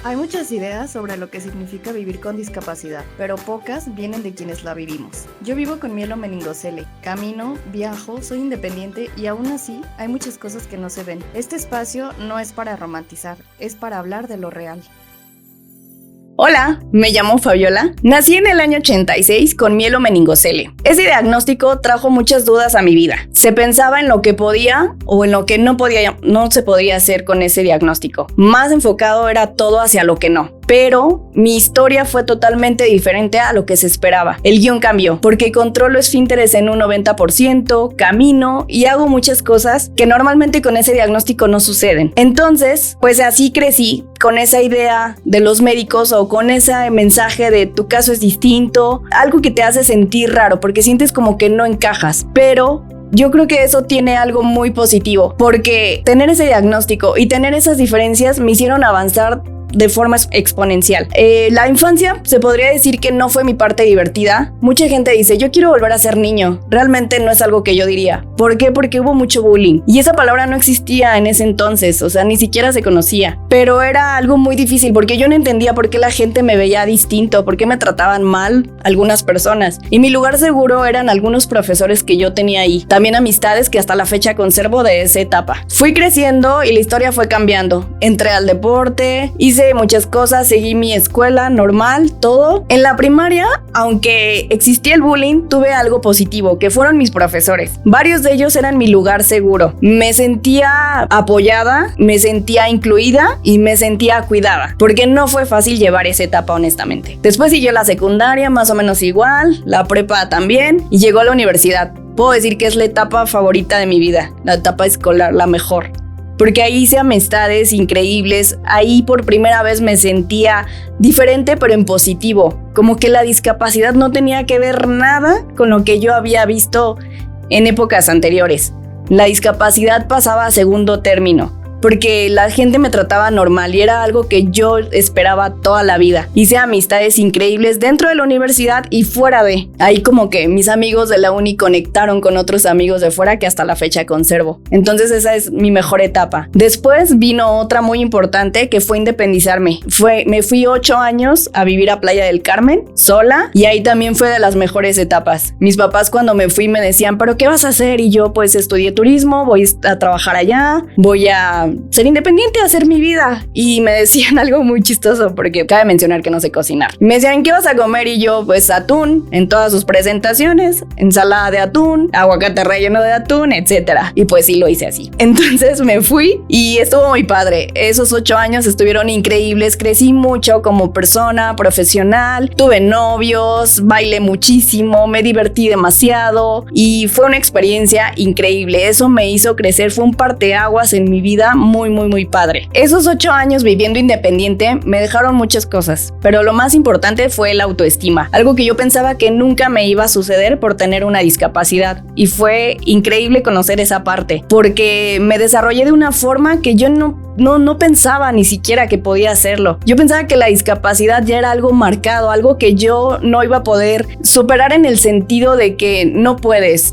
Hay muchas ideas sobre lo que significa vivir con discapacidad, pero pocas vienen de quienes la vivimos. Yo vivo con mielomeningocele, camino, viajo, soy independiente y aún así hay muchas cosas que no se ven. Este espacio no es para romantizar, es para hablar de lo real. Hola, me llamo Fabiola. Nací en el año 86 con mielomeningocele. Ese diagnóstico trajo muchas dudas a mi vida. Se pensaba en lo que podía o en lo que no se podía hacer con ese diagnóstico. Más enfocado era todo hacia lo que no. Pero mi historia fue totalmente diferente a lo que se esperaba. El guión cambió, porque controlo esfínteres en un 90%, camino y hago muchas cosas que normalmente con ese diagnóstico no suceden. Entonces, pues así crecí con esa idea de los médicos o con ese mensaje de tu caso es distinto, algo que te hace sentir raro porque sientes como que no encajas. Pero yo creo que eso tiene algo muy positivo, porque tener ese diagnóstico y tener esas diferencias me hicieron avanzar de forma exponencial. La infancia se podría decir que no fue mi parte divertida. Mucha gente dice, yo quiero volver a ser niño. Realmente no es algo que yo diría. ¿Por qué? Porque hubo mucho bullying. Y esa palabra no existía en ese entonces, o sea, ni siquiera se conocía. Pero era algo muy difícil porque yo no entendía por qué la gente me veía distinto, por qué me trataban mal algunas personas. Y mi lugar seguro eran algunos profesores que yo tenía ahí. También amistades que hasta la fecha conservo de esa etapa. Fui creciendo y la historia fue cambiando. Entré al deporte, hice muchas cosas, seguí mi escuela normal, todo. En la primaria, aunque existía el bullying, tuve algo positivo, que fueron mis profesores. Varios de ellos eran mi lugar seguro. Me sentía apoyada, me sentía incluida y me sentía cuidada, porque no fue fácil llevar esa etapa, honestamente. Después siguió la secundaria, más o menos igual, la prepa también, y llegó a la universidad. Puedo decir que es la etapa favorita de mi vida, la etapa escolar, la mejor. Porque ahí hice amistades increíbles, ahí por primera vez me sentía diferente pero en positivo, como que la discapacidad no tenía que ver nada con lo que yo había visto en épocas anteriores. La discapacidad pasaba a segundo término, porque la gente me trataba normal y era algo que yo esperaba toda la vida. Hice amistades increíbles dentro de la universidad y fuera de. Ahí como que mis amigos de la uni conectaron con otros amigos de fuera que hasta la fecha conservo. Entonces esa es mi mejor etapa. Después vino otra muy importante que fue independizarme. Me fui 8 años a vivir a Playa del Carmen sola y ahí también fue de las mejores etapas. Mis papás cuando me fui me decían, ¿pero qué vas a hacer? Y yo pues estudié turismo, voy a trabajar allá, voy a ser independiente, hacer mi vida. Y me decían algo muy chistoso porque cabe mencionar que no sé cocinar. Me decían, ¿qué vas a comer? Y yo, pues atún en todas sus presentaciones, ensalada de atún, aguacate relleno de atún, etcétera. Y pues sí lo hice así. Entonces me fui y estuvo muy padre. Esos 8 años estuvieron increíbles. Crecí mucho como persona, profesional. Tuve novios, bailé muchísimo, me divertí demasiado y fue una experiencia increíble. Eso me hizo crecer, fue un parteaguas en mi vida muy padre. Esos 8 años viviendo independiente me dejaron muchas cosas, pero lo más importante fue la autoestima, algo que yo pensaba que nunca me iba a suceder por tener una discapacidad, y fue increíble conocer esa parte, porque me desarrollé de una forma que yo no pensaba ni siquiera que podía hacerlo. Yo pensaba que la discapacidad ya era algo marcado, algo que yo no iba a poder superar en el sentido de que no puedes,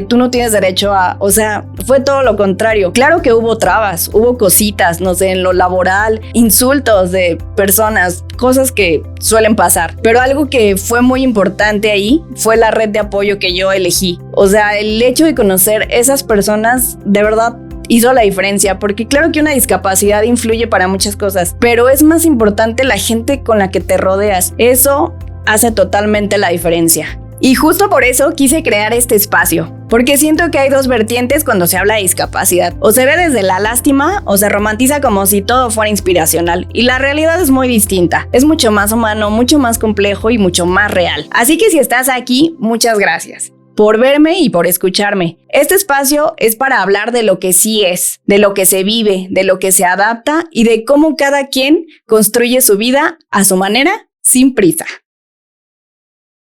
tú no tienes derecho a, o sea, fue todo lo contrario. Claro que hubo trabas, hubo cositas, no sé, en lo laboral, insultos de personas, cosas que suelen pasar, pero algo que fue muy importante ahí fue la red de apoyo que yo elegí. O sea, el hecho de conocer esas personas de verdad hizo la diferencia, porque claro que una discapacidad influye para muchas cosas, pero es más importante la gente con la que te rodeas. Eso hace totalmente la diferencia. Y justo por eso quise crear este espacio, porque siento que hay dos vertientes cuando se habla de discapacidad. O se ve desde la lástima o se romantiza como si todo fuera inspiracional. Y la realidad es muy distinta. Es mucho más humano, mucho más complejo y mucho más real. Así que si estás aquí, muchas gracias por verme y por escucharme. Este espacio es para hablar de lo que sí es, de lo que se vive, de lo que se adapta y de cómo cada quien construye su vida a su manera, sin prisa.